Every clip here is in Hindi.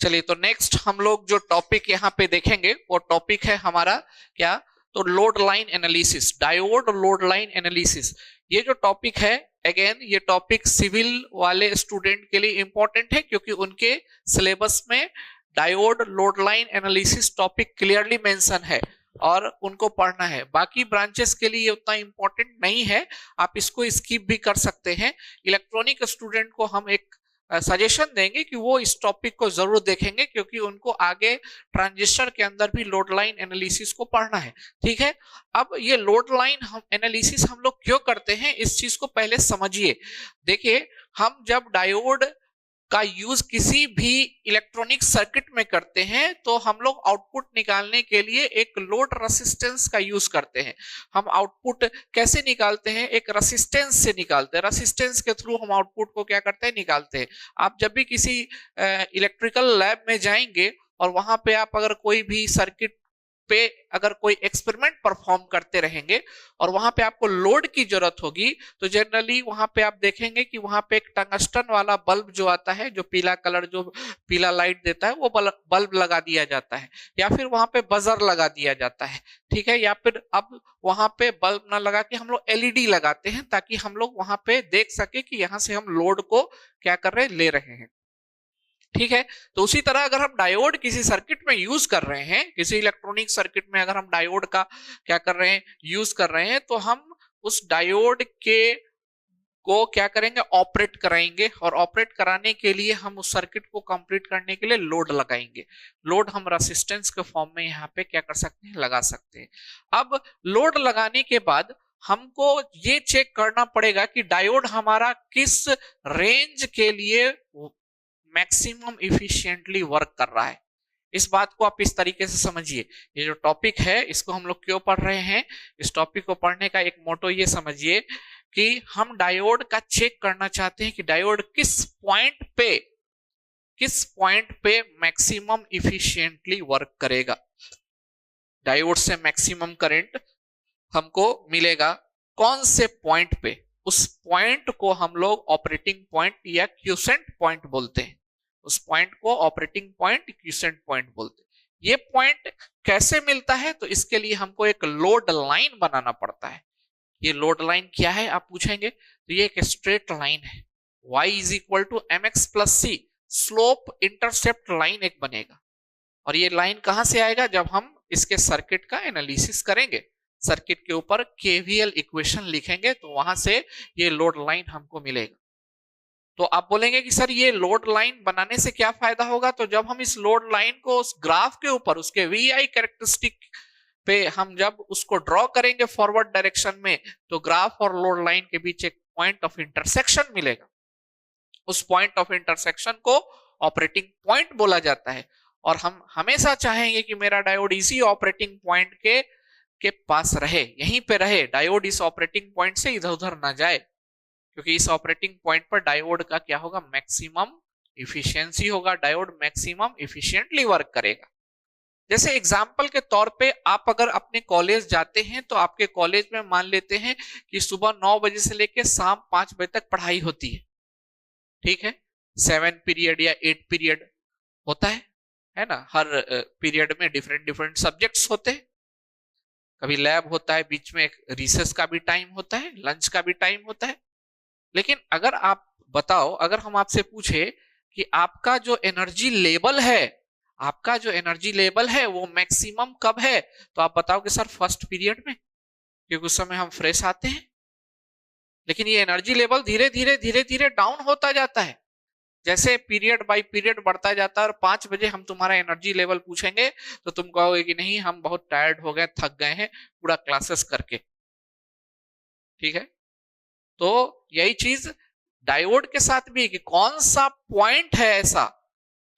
चलिए, तो नेक्स्ट हम लोग जो टॉपिक यहाँ पे देखेंगे वो टॉपिक है हमारा क्या, तो load line analysis, diode load line analysis. ये जो टॉपिक है, अगेन ये टॉपिक सिविल वाले स्टूडेंट के लिए इंपॉर्टेंट है, क्योंकि उनके सिलेबस में diode load line analysis topic clearly mention है और उनको पढ़ना है। बाकी ब्रांचेस के लिए उतना इंपॉर्टेंट नहीं है, आप इसको स्किप भी कर सकते हैं। इलेक्ट्रॉनिक स्टूडेंट को हम एक सजेशन देंगे कि वो इस टॉपिक को जरूर देखेंगे, क्योंकि उनको आगे ट्रांजिस्टर के अंदर भी लोड लाइन एनालिसिस को पढ़ना है। ठीक है, अब ये लोड लाइन हम एनालिसिस हम लोग क्यों करते हैं, इस चीज को पहले समझिए। देखिए, हम जब डायोड का यूज किसी भी इलेक्ट्रॉनिक सर्किट में करते हैं तो हम लोग आउटपुट निकालने के लिए एक लोड रेसिस्टेंस का यूज करते हैं। हम आउटपुट कैसे निकालते हैं, एक रेसिस्टेंस से निकालते हैं। रेसिस्टेंस के थ्रू हम आउटपुट को क्या करते हैं, निकालते हैं। आप जब भी किसी इलेक्ट्रिकल लैब में जाएंगे और वहां पे आप अगर कोई भी सर्किट पे अगर कोई एक्सपेरिमेंट परफॉर्म करते रहेंगे और वहां पे आपको लोड की जरूरत होगी, तो जनरली वहां पे आप देखेंगे कि वहां पे एक टंगस्टन वाला बल्ब जो आता है, जो पीला कलर, जो पीला लाइट देता है, वो बल्ब लगा दिया जाता है, या फिर वहां पे बजर लगा दिया जाता है। ठीक है, या फिर अब वहां पे बल्ब ना लगा के हम लोग एलईडी लगाते हैं, ताकि हम लोग वहां पे देख सके कि यहां से हम लोड को क्या कर रहे हैं, ले रहे हैं। ठीक है, तो उसी तरह अगर हम डायोड किसी सर्किट में यूज कर रहे हैं, किसी इलेक्ट्रॉनिक सर्किट में अगर हम डायोड का क्या कर रहे हैं, यूज कर रहे हैं, तो हम उस डायोड के को क्या करेंगे, ऑपरेट कराएंगे, और ऑपरेट कराने के लिए हम उस सर्किट को कंप्लीट करने के लिए लोड लगाएंगे। लोड हम रेसिस्टेंस के फॉर्म में यहाँ पे क्या कर सकते हैं, लगा सकते हैं। अब लोड लगाने के बाद हमको ये चेक करना पड़ेगा कि डायोड हमारा किस रेंज के लिए मैक्सिमम इफिशिएंटली वर्क कर रहा है। इस बात को आप इस तरीके से समझिए। ये जो टॉपिक है इसको हम लोग क्यों पढ़ रहे हैं, इस टॉपिक को पढ़ने का एक मोटो ये समझिए कि हम डायोड का चेक करना चाहते हैं कि डायोड किस पॉइंट पे मैक्सिमम इफिशिएंटली वर्क करेगा। डायोड से मैक्सिमम करंट हमको मिलेगा कौन से पॉइंट पे, उस पॉइंट को हम लोग ऑपरेटिंग पॉइंट या क्यूसेंट पॉइंट बोलते हैं। उस पॉइंट को ऑपरेटिंग पॉइंट, क्यूसेंट पॉइंट बोलते हैं। ये पॉइंट कैसे मिलता है, तो इसके लिए हमको एक लोड लाइन बनाना पड़ता है। ये लोड लाइन क्या है आप पूछेंगे, तो ये एक स्ट्रेट लाइन है। y is equal to M X plus C, slope intercept line एक बनेगा। और ये लाइन कहां से आएगा, जब हम इसके सर्किट का एनालिसिस करेंगे, सर्किट के ऊपर केवीएल इक्वेशन लिखेंगे, तो वहां से ये लोड लाइन हमको मिलेगा। तो आप बोलेंगे कि सर ये लोड लाइन बनाने से क्या फायदा होगा, तो जब हम इस लोड लाइन को उस ग्राफ के ऊपर, उसके वीआई कैरेक्टरिस्टिक पे हम जब उसको ड्रॉ करेंगे फॉरवर्ड डायरेक्शन में, तो ग्राफ और लोड लाइन के बीच एक पॉइंट ऑफ इंटरसेक्शन मिलेगा। उस पॉइंट ऑफ इंटरसेक्शन को ऑपरेटिंग पॉइंट बोला जाता है। और हम हमेशा चाहेंगे कि मेरा डायोड इसी ऑपरेटिंग पॉइंट के पास रहे, यहीं पे रहे। डायोड इस ऑपरेटिंग पॉइंट से इधर उधर ना जाए, क्योंकि इस ऑपरेटिंग पॉइंट पर डायोड का क्या होगा, मैक्सिमम इफिशियंसी होगा। डायोड मैक्सिमम इफिशिएंटली वर्क करेगा। जैसे एग्जाम्पल के तौर पे आप अगर अपने कॉलेज जाते हैं, तो आपके कॉलेज में मान लेते हैं कि सुबह 9 बजे से लेकर शाम 5 बजे तक पढ़ाई होती है। ठीक है, 7 पीरियड या 8 पीरियड होता है ना। हर पीरियड में डिफरेंट डिफरेंट सब्जेक्ट्स होते हैं। कभी लैब होता है, बीच में एक रिसेस का भी टाइम होता है, लंच का भी टाइम होता है। लेकिन अगर आप बताओ, अगर हम आपसे पूछे कि आपका जो एनर्जी लेवल है वो मैक्सिमम कब है, तो आप बताओगे सर फर्स्ट पीरियड में, क्योंकि उस समय हम फ्रेश आते हैं। लेकिन ये एनर्जी लेवल धीरे धीरे डाउन होता जाता है, जैसे पीरियड बाय पीरियड बढ़ता जाता है। और 5 बजे हम तुम्हारा एनर्जी लेवल पूछेंगे तो तुम कहोगे कि नहीं, हम बहुत टायर्ड हो गए, थक गए हैं पूरा क्लासेस करके। ठीक है, तो यही चीज डायोड के साथ भी, कि कौन सा पॉइंट है ऐसा,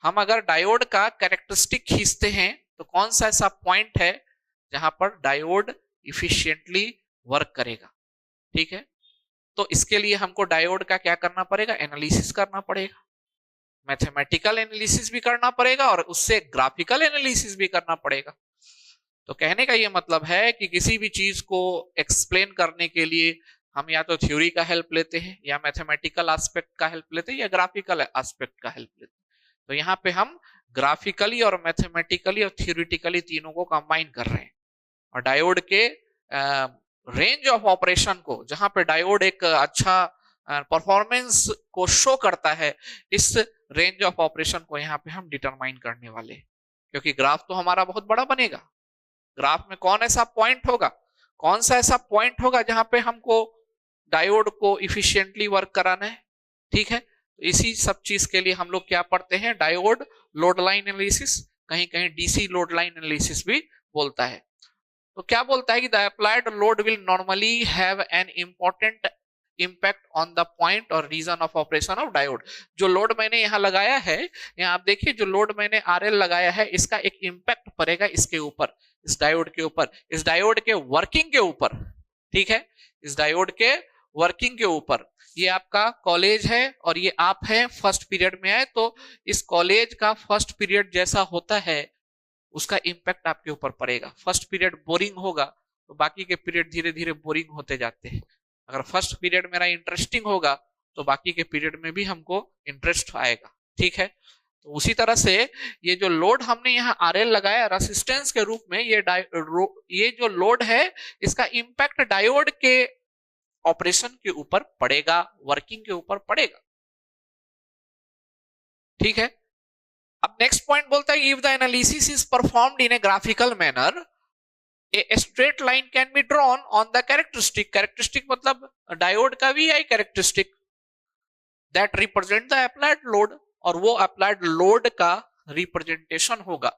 हम अगर डायोड का कैरेक्टरिस्टिक खींचते हैं तो कौन सा ऐसा पॉइंट है जहां पर डायोड इफिशिएंटली वर्क करेगा। ठीक है, तो इसके लिए हमको डायोड का क्या करना पड़ेगा, एनालिसिस करना पड़ेगा। मैथमेटिकल एनालिसिस भी करना पड़ेगा और उससे ग्राफिकल एनालिसिस भी करना पड़ेगा। तो कहने का ये मतलब है कि किसी भी चीज को एक्सप्लेन करने के लिए हम या तो थ्योरी का हेल्प लेते हैं, या मैथमेटिकल एस्पेक्ट का हेल्प लेते हैं, या ग्राफिकल एस्पेक्ट का हेल्प लेते हैं। तो यहाँ पे हम ग्राफिकली और मैथमेटिकली और थियोरिटिकली तीनों को कंबाइन कर रहे हैं। और डायोड के रेंज ऑफ ऑपरेशन को, जहां पे डायोड एक अच्छा परफॉर्मेंस को शो करता है, इस रेंज ऑफ ऑपरेशन को यहाँ पे हम डिटरमाइन करने वाले हैं। क्योंकि ग्राफ तो हमारा बहुत बड़ा बनेगा, ग्राफ में कौन ऐसा पॉइंट होगा, कौन सा ऐसा पॉइंट होगा जहां पे हमको डायोड को इफिशिएंटली वर्क कराना है। ठीक है, तो इसी सब चीज के लिए हम लोग क्या पढ़ते हैं, डायोड लोड लाइन एनालिसिस, कहीं कहीं डीसी लोड लाइन एनालिसिस भी बोलता है। तो क्या बोलता है कि the applied load will normally have an important impact on the point और region of operation of diode. जो लोड मैंने यहाँ लगाया है, यहाँ आप देखिए जो लोड मैंने आरएल लगाया है, इसका एक इम्पैक्ट पड़ेगा इसके ऊपर, इस डायोड के ऊपर, इस डायोड के वर्किंग के ऊपर। ठीक है, इस डायोड के वर्किंग के ऊपर। ये आपका कॉलेज है और ये आप हैं फर्स्ट पीरियड में आए, तो इस कॉलेज का फर्स्ट पीरियड जैसा होता है उसका इम्पैक्ट आपके ऊपर पड़ेगा। फर्स्ट पीरियड बोरिंग होगा तो बाकी के पीरियड धीरे धीरे बोरिंग होते जाते हैं। अगर फर्स्ट पीरियड मेरा इंटरेस्टिंग होगा तो बाकी के पीरियड में भी हमको इंटरेस्ट आएगा। ठीक है, तो उसी तरह से ये जो लोड हमने यहाँ आरएल लगाया रेसिस्टेंस के रूप में, ये जो लोड है इसका इम्पैक्ट डायोड के ऑपरेशन के ऊपर पड़ेगा, वर्किंग के ऊपर पड़ेगा। ठीक है, अब नेक्स्ट पॉइंट बोलता है if the analysis is performed in a graphical manner a straight line can be drawn on the characteristic. Characteristic मतलब डायोड का V I characteristic that represent the applied load, और वो अप्लाइड लोड का रिप्रेजेंटेशन होगा।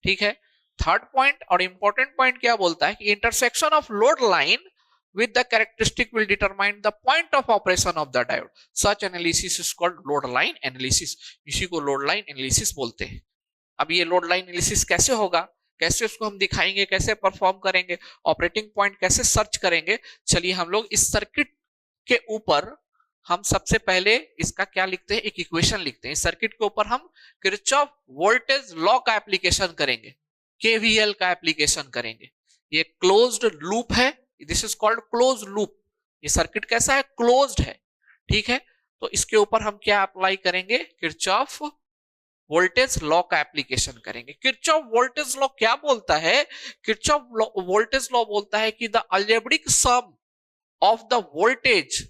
ठीक है, थर्ड पॉइंट और इंपॉर्टेंट पॉइंट क्या बोलता है कि intersection of load line with the characteristic will determine the point of operation of the diode. Such analysis is called load line analysis. इसी को load line analysis बोलते हैं। अब ये load line analysis कैसे होगा, कैसे उसको हम दिखाएंगे, कैसे परफॉर्म करेंगे, ऑपरेटिंग पॉइंट कैसे सर्च करेंगे। चलिए हम लोग इस सर्किट के ऊपर हम सबसे पहले इसका क्या लिखते हैं, एक इक्वेशन लिखते हैं। इस सर्किट के ऊपर हम किरचॉफ वोल्टेज लॉ का एप्लीकेशन करेंगे, केवीएल का एप्लीकेशन करेंगे। ये क्लोज्ड लूप है, this is called close loop. ये सर्किट कैसा है, क्लोज्ड है। ठीक है, तो इसके ऊपर हम क्या अप्लाई करेंगे, किरचॉफ वोल्टेज लॉ का एप्लीकेशन करेंगे। किरचॉफ वोल्टेज लॉ क्या बोलता है, किरचॉफ वोल्टेज लॉ बोलता है कि the algebraic sum of the voltage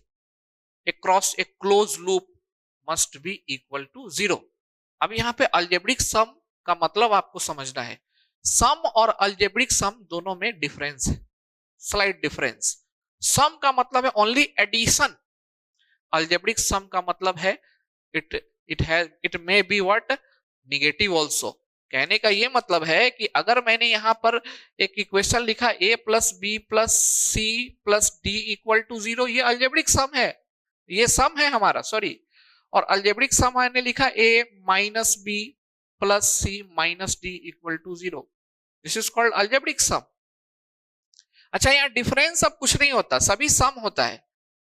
across a close loop must be equal to 0। अब यहाँ पे अलजेब्रिक सम का मतलब आपको समझना है, सम और अलजेब्रिक सम दोनों में डिफरेंस है, स्लाइड डिफरेंस। सम का मतलब है ओनली एडिशन, अलजेब्रिक सम का मतलब है it may be what negative also. कहने का ये मतलब है कि अगर मैंने यहां पर एक इक्वेशन लिखा a plus B plus C plus D equal to 0, ये अलजेब्रिक सम है, ये सम है हमारा, सॉरी। और अलजेब्रिक सम मैंने लिखा a minus B plus C minus D equal to 0, this is called algebraic sum. अच्छा, यहाँ डिफरेंस अब कुछ नहीं होता, सभी सम होता है।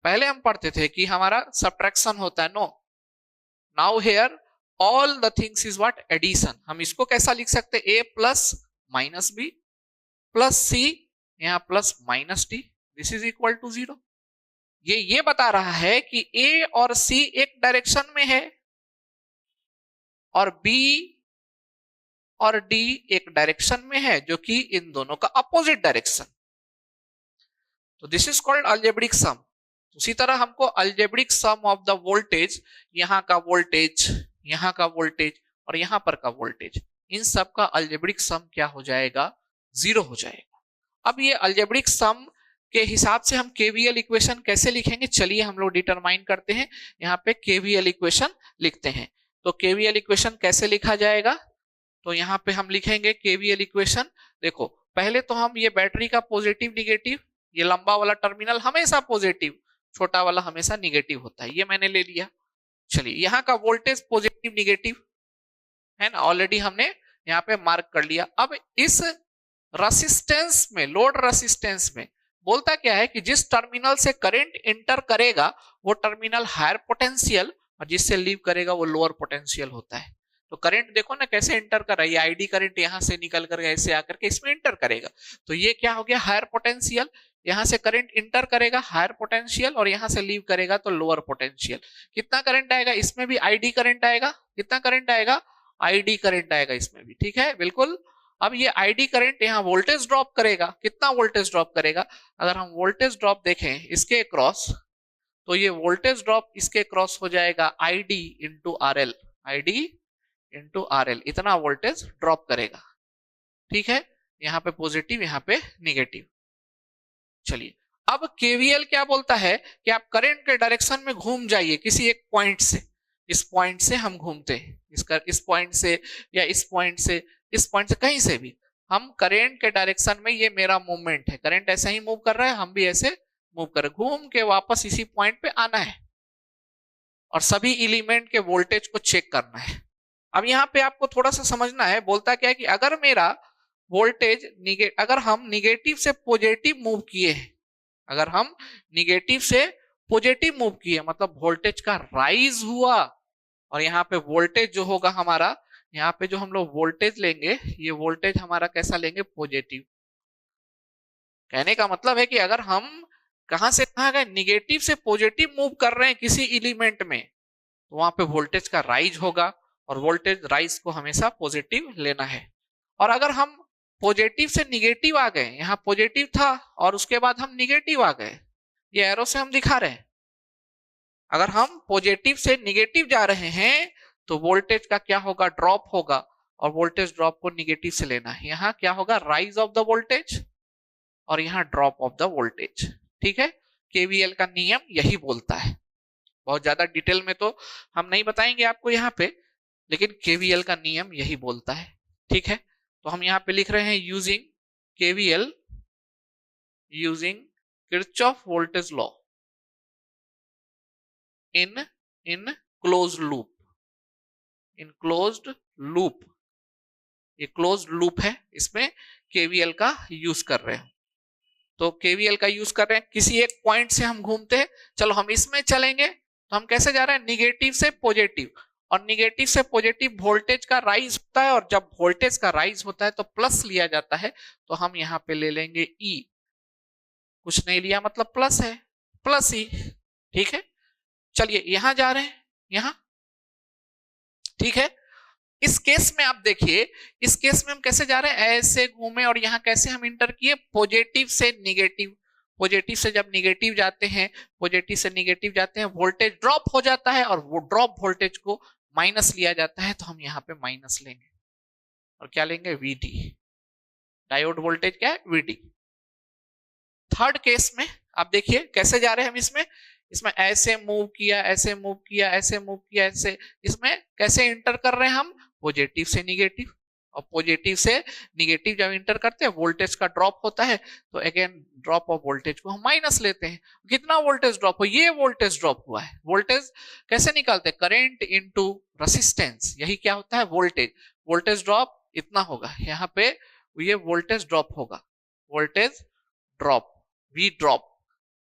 पहले हम पढ़ते थे कि हमारा सब्ट्रैक्शन होता है, no, now here all the things is what, addition. हम इसको कैसा लिख सकते हैं, a plus minus B plus C, यहाँ plus minus D, this is equal to 0। ये बता रहा है कि a और c एक डायरेक्शन में है और b और d एक डायरेक्शन में है, जो कि इन दोनों का अपोजिट डायरेक्शन। तो this is called algebraic sum. उसी तरह हमको algebraic sum of the voltage, यहाँ का वोल्टेज, यहाँ का वोल्टेज और यहाँ पर का वोल्टेज, इन सब का अलजेब्रिक सम क्या हो जाएगा, 0 हो जाएगा। अब ये अलजेब्रिक सम के हिसाब से हम केवीएल इक्वेशन कैसे लिखेंगे, चलिए हम लोग डिटरमाइन करते हैं। यहाँ पे केवीएल इक्वेशन लिखते हैं। तो केवीएल इक्वेशन कैसे लिखा जाएगा, तो यहाँ पे हम लिखेंगे केवीएल इक्वेशन। देखो, पहले तो हम ये बैटरी का पॉजिटिव निगेटिव, ये लंबा वाला टर्मिनल हमेशा पॉजिटिव, छोटा वाला हमेशा निगेटिव होता है, ये मैंने ले लिया। चलिए, यहाँ का वोल्टेज पॉजिटिव निगेटिव है ना, ऑलरेडी हमने यहाँ पे मार्क कर लिया। अब इस रेसिस्टेंस में, लोड रेसिस्टेंस में बोलता क्या है कि जिस टर्मिनल से करंट इंटर करेगा वो टर्मिनल हायर पोटेंशियल, और जिससे लीव करेगा वो लोअर पोटेंशियल होता है। तो करंट देखो ना कैसे इंटर कर रहा है, ये आईडी करंट यहाँ से निकल कर ऐसे आकर के इसमें इंटर करेगा, तो ये क्या हो गया, हायर पोटेंशियल। यहां से करंट इंटर करेगा हायर पोटेंशियल और यहां से लीव करेगा तो लोअर पोटेंशियल। कितना करंट आएगा, इसमें भी आईडी करंट आएगा, कितना करंट आएगा, आईडी करंट आएगा इसमें भी, ठीक है बिल्कुल। अब ये आईडी करंट यहाँ वोल्टेज ड्रॉप करेगा, कितना वोल्टेज ड्रॉप करेगा? अगर हम वोल्टेज ड्रॉप देखें इसके क्रॉस, तो ये वोल्टेज ड्रॉप इसके क्रॉस हो जाएगा ID into RL, ID into RL, इतना वोल्टेज ड्रॉप करेगा, ठीक है। यहाँ पे पॉजिटिव, यहाँ पे निगेटिव। चलिए अब केवीएल क्या बोलता है कि आप करंट के डायरेक्शन में घूम जाइए किसी एक पॉइंट से, इस पॉइंट से हम घूमते हैं, इस पॉइंट से या इस पॉइंट से, इस पॉइंट से कहीं से भी हम करंट के डायरेक्शन में, ये मेरा मूवमेंट है, करंट ऐसे ही मूव कर रहा है, हम भी ऐसे मूव कर रहे, घूम के वापस इसी पॉइंट पे आना है और सभी एलिमेंट के वोल्टेज को चेक करना है। अब यहाँ पे आपको थोड़ा सा समझना है, बोलता क्या है कि अगर मेरा वोल्टेज अगर हम निगेटिव से पॉजिटिव मूव किए हैं, अगर हम निगेटिव से पॉजिटिव मूव किए मतलब वोल्टेज का राइज हुआ, और यहाँ पे वोल्टेज जो होगा हमारा, यहाँ पे जो हम लोग वोल्टेज लेंगे, ये वोल्टेज हमारा कैसा लेंगे? पॉजिटिव। कहने का मतलब है कि अगर हम कहां से कहां गए, निगेटिव से पॉजिटिव मूव कर रहे हैं किसी एलिमेंट में, तो वहां पे वोल्टेज का राइज होगा, और वोल्टेज राइज को हमेशा पॉजिटिव लेना है। और अगर हम पॉजिटिव से निगेटिव आ गए, यहाँ पॉजिटिव था और उसके बाद हम निगेटिव आ गए, ये एरो से हम दिखा रहे हैं, अगर हम पॉजिटिव से निगेटिव जा रहे हैं तो वोल्टेज का क्या होगा? ड्रॉप होगा, और वोल्टेज ड्रॉप को निगेटिव से लेना है। यहाँ क्या होगा? राइज ऑफ द वोल्टेज, और यहाँ ड्रॉप ऑफ द वोल्टेज, ठीक है। केवीएल का नियम यही बोलता है। बहुत ज्यादा डिटेल में तो हम नहीं बताएंगे आपको यहाँ पे, लेकिन केवीएल का नियम यही बोलता है, ठीक है। तो हम यहाँ पे लिख रहे हैं using KVL, using Kirchhoff voltage law in closed loop, in closed loop, ये क्लोज्ड लूप है, इसमें केवीएल का यूज कर रहे हैं। तो केवीएल का यूज कर रहे हैं, किसी एक पॉइंट से हम घूमते हैं, चलो हम इसमें चलेंगे, तो हम कैसे जा रहे हैं? निगेटिव से पॉजिटिव, और निगेटिव से पॉजिटिव वोल्टेज का राइज होता है, और जब वोल्टेज का राइज होता है तो प्लस लिया जाता है, तो हम यहाँ पे ले लेंगे ई, कुछ नहीं लिया मतलब प्लस है, प्लस ई, ठीक है। चलिए यहां जा रहे हैं, यहां, ठीक है। इस केस में आप देखिए, इस केस में हम कैसे जा रहे हैं? ऐसे घूमे, और यहां कैसे हम इंटर किए? पॉजिटिव से निगेटिव, पॉजिटिव से जब निगेटिव जाते हैं, पॉजिटिव से निगेटिव जाते हैं, वोल्टेज ड्रॉप हो जाता है, और वो ड्रॉप वोल्टेज को माइनस लिया जाता है, तो हम यहाँ पे माइनस लेंगे, और क्या लेंगे? वीडी, डायोड वोल्टेज क्या है? वीडी। थर्ड केस में आप देखिए कैसे जा रहे हैं हम इसमें, इसमें ऐसे मूव किया, ऐसे मूव किया, ऐसे मूव किया, ऐसे, इसमें कैसे इंटर कर रहे हैं हम? पॉजिटिव से निगेटिव, और पॉजिटिव से निगेटिव जब इंटर करते हैं वोल्टेज का ड्रॉप होता है, तो अगेन ड्रॉप ऑफ वोल्टेज को हम माइनस लेते हैं। कितना वोल्टेज ड्रॉप हो? ये वोल्टेज ड्रॉप हुआ है। वोल्टेज कैसे निकालते हैं? करंट इनटू रेसिस्टेंस, यही क्या होता है? वोल्टेज। वोल्टेज ड्रॉप इतना होगा, यहाँ पे ये वोल्टेज ड्रॉप होगा, वोल्टेज ड्रॉप, वी ड्रॉप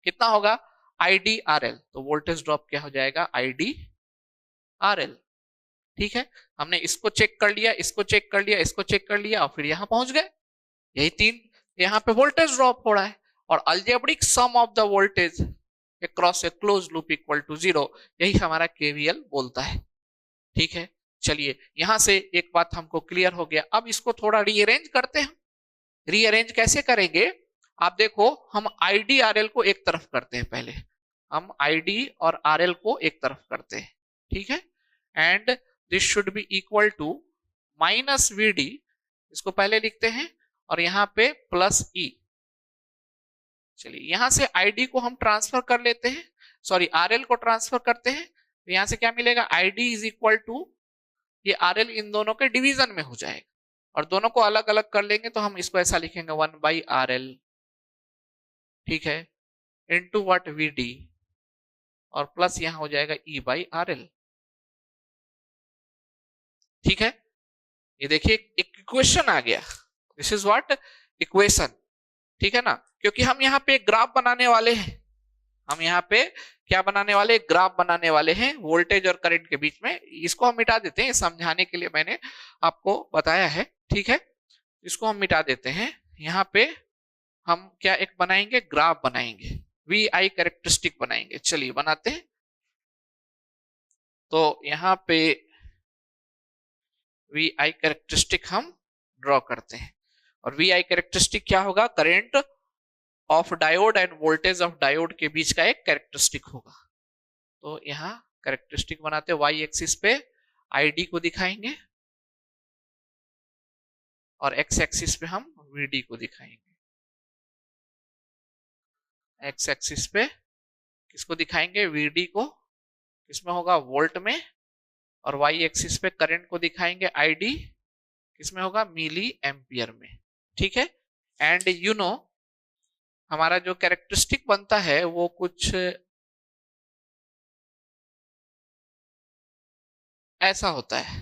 कितना होगा? आईडी आरएल, तो वोल्टेज ड्रॉप क्या हो जाएगा? आईडी आरएल, ठीक है। हमने इसको चेक कर लिया, इसको चेक कर लिया, इसको चेक कर लिया, और फिर यहां पहुंच गए। यही तीन, यहां पे वोल्टेज ड्रॉप हो रहा है, और algebraic sum of the voltage across a close loop equal to 0, यही हमारा केवीएल बोलता है, ठीक है। चलिए यहां से एक बात हमको क्लियर हो गया। अब इसको थोड़ा रीअरेंज करते हैं। रीअरेंज कैसे करेंगे? आप देखो, हम आईडी आरएल को एक तरफ करते हैं, पहले हम आईडी और आरएल को एक तरफ करते हैं, ठीक है। And this should be equal to minus VD, इसको पहले लिखते हैं, और यहां पे प्लस ई। चलिए यहां से आईडी को हम ट्रांसफर कर लेते हैं, सॉरी आरएल को ट्रांसफर करते हैं, तो यहां से क्या मिलेगा? आईडी इज इक्वल टू, ये आरएल इन दोनों के डिवीजन में हो जाएगा, और दोनों को अलग अलग कर लेंगे तो हम इसको ऐसा लिखेंगे 1/RL, ठीक है, इनटू व्हाट? वीडी, और प्लस यहां हो जाएगा E/RL, ठीक है। ये देखिए एक इक्वेशन आ गया, दिस इज व्हाट? इक्वेशन, ठीक है ना। क्योंकि हम यहाँ पे ग्राफ बनाने वाले हैं, हम यहाँ पे क्या बनाने वाले? ग्राफ बनाने वाले हैं वोल्टेज और करंट के बीच में। इसको हम मिटा देते हैं, समझाने के लिए मैंने आपको बताया है, ठीक है। इसको हम मिटा देते हैं, यहाँ पे हम क्या एक बनाएंगे? ग्राफ बनाएंगे, VI कैरेक्टरिस्टिक बनाएंगे। चलिए बनाते हैं। तो यहाँ पे वी आई कैरेक्टरिस्टिक हम ड्रॉ करते हैं। और वी आई कैरेक्टरिस्टिक क्या होगा? Current of diode end voltage of diode के बीच का एक कैरेक्टरिस्टिक होगा। तो यहाँ कैरेक्टरिस्टिक बनाते हैं, वाई एक्सिस पे आईडी को दिखाएंगे और एक्स एक्सिस पे हम वीडी को दिखाएंगे। एक्स एक्सिस पे किसको दिखाएंगे? वीडी को, किसमें होगा? वोल्ट में। और वाई एक्सिस पे करंट को दिखाएंगे आईडी, किसमें होगा? मिली एम्पियर में। ठीक है। एंड यू नो हमारा जो कैरेक्टरिस्टिक बनता है वो कुछ ऐसा होता है।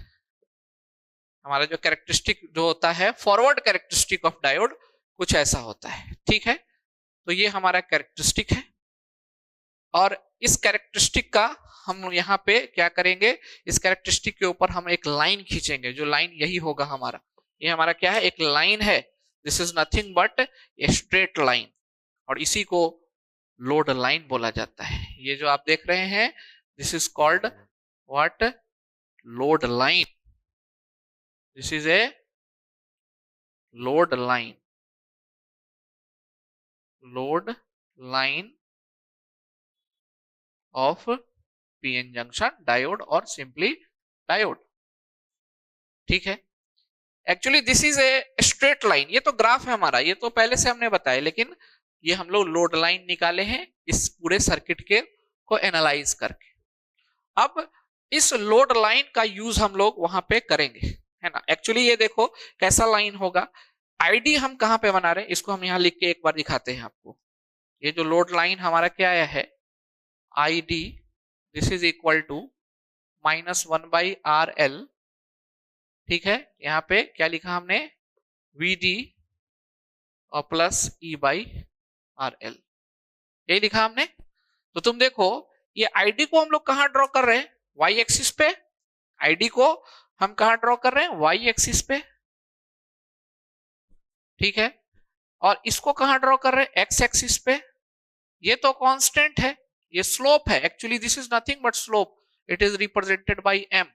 हमारा जो कैरेक्टरिस्टिक जो होता है, फॉरवर्ड कैरेक्टरिस्टिक ऑफ डायोड कुछ ऐसा होता है। ठीक है। तो ये हमारा कैरेक्टरिस्टिक है और इस कैरेक्टरिस्टिक का हम यहाँ पे क्या करेंगे? इस कैरेक्टरिस्टिक के ऊपर हम एक लाइन खींचेंगे, जो लाइन यही होगा हमारा। ये हमारा क्या है? एक लाइन है। This is nothing but a straight line, और इसी को लोड लाइन बोला जाता है। ये जो आप देख रहे हैं, this is called what? Load line. This is a load line. Load line of PN junction diode और सिंपली डायोड। ठीक है। Actually this is a straight line. ये तो ग्राफ है हमारा, ये तो पहले से हमने बताया, लेकिन ये हम लोग लोड लाइन निकाले हैं इस पूरे सर्किट के को एनालाइज करके। अब इस लोड लाइन का यूज हम लोग वहां पे करेंगे, है ना। एक्चुअली ये देखो कैसा लाइन होगा। आईडी हम कहां पे बना रहे हैं, इसको हम यहां लिख के एक बार दिखाते हैं आपको। ये जो लोड लाइन हमारा क्या आया है? ID this is equal to -1/RL। ठीक है। यहाँ पे क्या लिखा हमने? VD और प्लस E/RL, यही लिखा हमने। तो तुम देखो ये आईडी को हम लोग कहां ड्रॉ कर रहे हैं? वाई एक्सिस पे। आईडी को हम कहां ड्रॉ कर रहे हैं? वाई एक्सिस पे। ठीक है। और इसको कहां ड्रॉ कर रहे हैं? एक्स एक्सिस पे। ये तो कांस्टेंट है, ये स्लोप है। Actually this is nothing but slope, it is represented by m।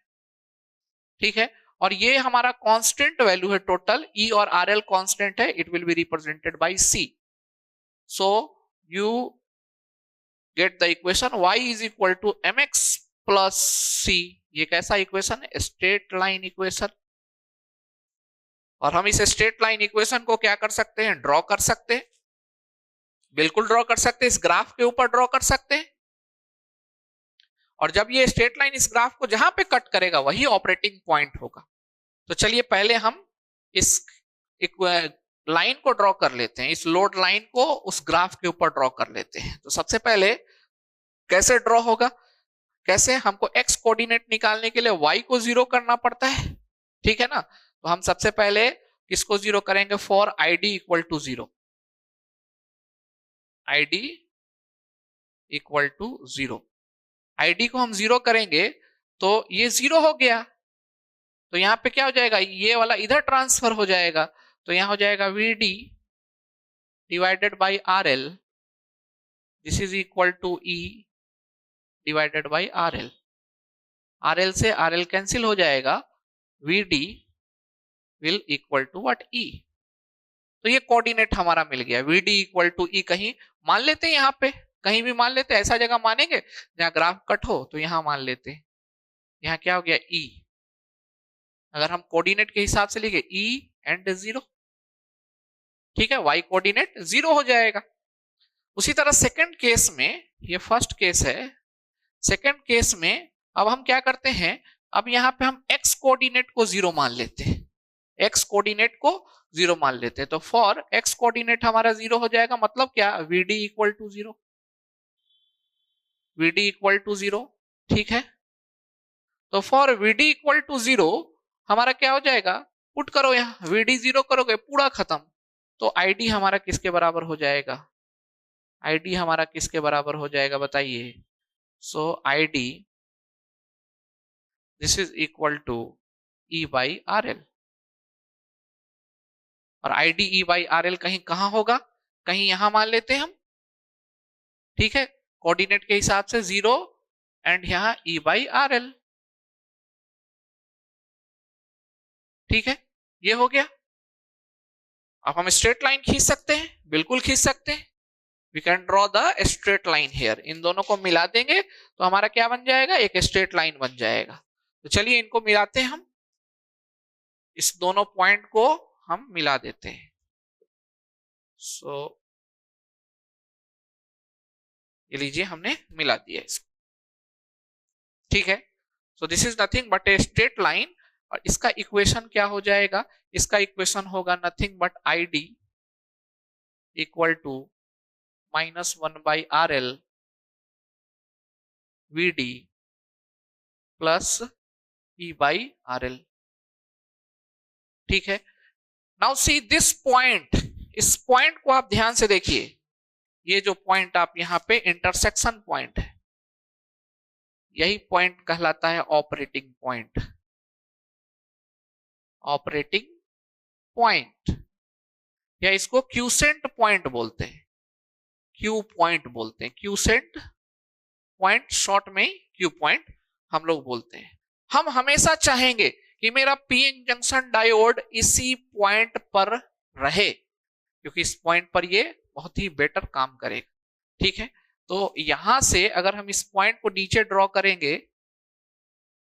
ठीक है। और ये हमारा कांस्टेंट वैल्यू है टोटल, E और RL कांस्टेंट है, it will be represented by C। So you get the equation y is equal to mx plus c। ये कैसा इक्वेशन है? Straight line equation. और हम इस स्ट्रेट लाइन इक्वेशन को क्या कर सकते हैं? ड्रॉ कर सकते हैं, बिल्कुल ड्रॉ कर सकते हैं, इस ग्राफ के ऊपर ड्रॉ कर सकते हैं। और जब ये स्ट्रेट लाइन इस ग्राफ को जहां पे कट करेगा वही ऑपरेटिंग पॉइंट होगा। तो चलिए पहले हम इस लाइन को ड्रॉ कर लेते हैं, इस लोड लाइन को उस ग्राफ के ऊपर ड्रॉ कर लेते हैं। तो सबसे पहले कैसे ड्रॉ होगा? कैसे? हमको एक्स कोऑर्डिनेट निकालने के लिए y को 0 करना पड़ता है। ठीक है ना। तो हम सबसे पहले किसको 0 करेंगे? For ID equal to 0। ID equal to 0। ID को हम 0 करेंगे तो ये 0 हो गया। तो यहां पे क्या हो जाएगा? ये वाला इधर ट्रांसफर हो जाएगा। तो यहां हो जाएगा VD divided by RL, this is equal to E divided by RL। RL से RL कैंसिल हो जाएगा, VD will equal to what? E। तो ये कोऑर्डिनेट हमारा मिल गया। VD इक्वल टू E कहीं मान लेते हैं, यहाँ पे कहीं भी मान लेते हैं। ऐसा जगह मानेंगे जहां ग्राफ कट हो, तो यहां मान लेते हैं। यहाँ क्या हो गया? E। अगर हम कोऑर्डिनेट के हिसाब से लिखे E एंड 0, ठीक है, y कोऑर्डिनेट 0 हो जाएगा। उसी तरह सेकंड केस में, ये फर्स्ट केस है, सेकंड केस में अब हम क्या करते हैं? अब यहाँ पे हम x कोऑर्डिनेट को 0 मान लेते हैं, x कोऑर्डिनेट को 0 मान लेते हैं। तो फॉर x कोऑर्डिनेट हमारा 0 हो जाएगा, मतलब क्या? VD equal to 0, VD equal to 0। ठीक है। तो फॉर VD इक्वल टू 0 हमारा क्या हो जाएगा? पुट करो यहाँ, VD 0 करोगे पूरा खत्म। तो ID हमारा किसके बराबर हो जाएगा? ID हमारा किसके बराबर हो जाएगा बताइए? So ID this is equal to E by RL। और ID E बाई RL कहीं कहां होगा? कहीं यहां मान लेते हैं हम। ठीक है। कोऑर्डिनेट के हिसाब से 0 एंड यहां E बाई RL। ठीक है, ये हो गया। अब हम स्ट्रेट लाइन खींच सकते हैं, बिल्कुल खींच सकते हैं। We can draw the straight line here. इन दोनों को मिला देंगे तो हमारा क्या बन जाएगा, एक स्ट्रेट लाइन बन जाएगा। तो चलिए इनको मिलाते हैं हम, इस दोनों पॉइंट को हम मिला देते हैं। सो ये लीजिए, हमने मिला दिया इसको, ठीक है। So this is nothing but a straight line, और इसका इक्वेशन क्या हो जाएगा, इसका इक्वेशन होगा nothing but I D equal to -1/RL VD plus E/RL, ठीक है। नाउ सी दिस पॉइंट, इस पॉइंट को आप ध्यान से देखिए, ये जो पॉइंट आप यहां पे इंटरसेक्शन पॉइंट है, यही पॉइंट कहलाता है ऑपरेटिंग पॉइंट। ऑपरेटिंग पॉइंट, या इसको क्यूसेंट पॉइंट बोलते हैं, क्यू पॉइंट बोलते हैं, क्यूसेंट पॉइंट, शॉर्ट में क्यू पॉइंट हम लोग बोलते हैं। हम हमेशा चाहेंगे कि मेरा पीएन जंक्शन डायोड इसी पॉइंट पर रहे, क्योंकि इस पॉइंट पर ये बहुत ही बेटर काम करेगा, ठीक है। तो यहां से अगर हम इस पॉइंट को नीचे ड्रॉ करेंगे,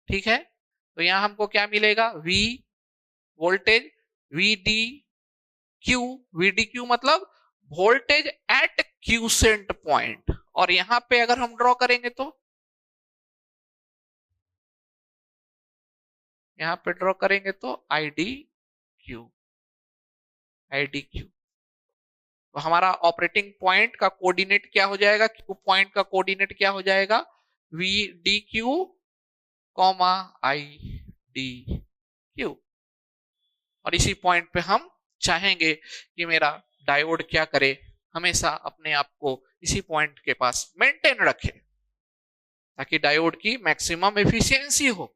ठीक है, तो यहां हमको क्या मिलेगा, V वोल्टेज, VDQ मतलब वोल्टेज एट क्यूसेंट पॉइंट, और यहां पे अगर हम ड्रॉ करेंगे तो यहां पे ड्रॉ करेंगे तो IDQ। तो हमारा ऑपरेटिंग पॉइंट का कोऑर्डिनेट क्या हो जाएगा, क्यू पॉइंट का कोऑर्डिनेट क्या हो जाएगा, VDQ, IDQ। और इसी पॉइंट पे हम चाहेंगे कि मेरा डायोड क्या करे, हमेशा अपने आप को इसी पॉइंट के पास मेंटेन रखे, ताकि डायोड की मैक्सिमम एफिशिएंसी हो।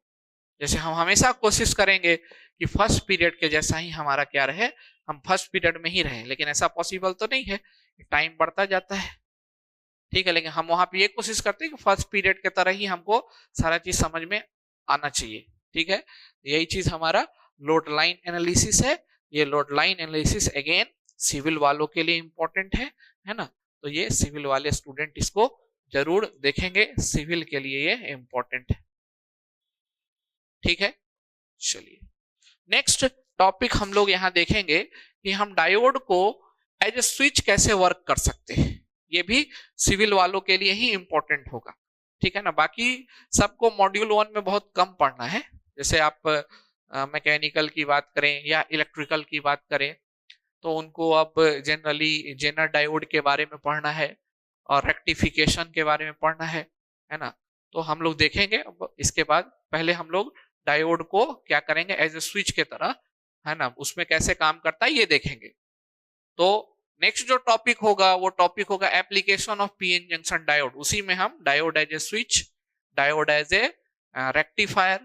जैसे हम हमेशा कोशिश करेंगे कि फर्स्ट पीरियड के जैसा ही हमारा क्या रहे, हम फर्स्ट पीरियड में ही रहें, लेकिन ऐसा पॉसिबल तो नहीं है, टाइम बढ़ता जाता है, ठीक है। लेकिन हम वहां पे ये कोशिश करते हैं कि फर्स्ट पीरियड के तरह ही हमको सारा चीज समझ में आना चाहिए, ठीक है। यही चीज हमारा लोड लाइन एनालिसिस है। ये load line analysis again civil वालों के लिए इंपॉर्टेंट है ना। तो ये सिविल वाले स्टूडेंट इसको जरूर देखेंगे, सिविल के लिए ये इंपॉर्टेंट है, ठीक है। चलिए नेक्स्ट टॉपिक हम लोग यहां देखेंगे कि हम डायोड को एज ए स्विच कैसे वर्क कर सकते हैं। ये भी सिविल वालों के लिए ही इंपॉर्टेंट होगा, ठीक है ना। बाकी सबको मॉड्यूल 1 में बहुत कम पढ़ना है। जैसे आप मैकेनिकल की बात करें या इलेक्ट्रिकल की बात करें, तो उनको अब जनरली जेनर डायोड के बारे में पढ़ना है और रेक्टिफिकेशन के बारे में पढ़ना है ना। तो हम लोग देखेंगे अब इसके बाद, पहले हम लोग डायोड को क्या करेंगे एज ए स्विच के तरह, है ना, उसमें कैसे काम करता है ये देखेंगे। तो नेक्स्ट जो टॉपिक होगा वो टॉपिक होगा application of PN junction diode. उसी में हम diode as a switch, diode as a rectifier,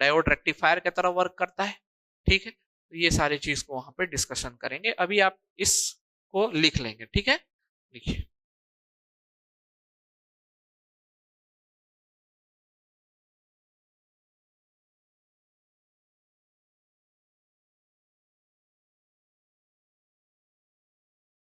diode rectifier की तरह वर्क करता है, ठीक है। तो ये सारी चीज को वहां पे डिस्कशन करेंगे। अभी आप इसको लिख लेंगे, ठीक है, लिखिए।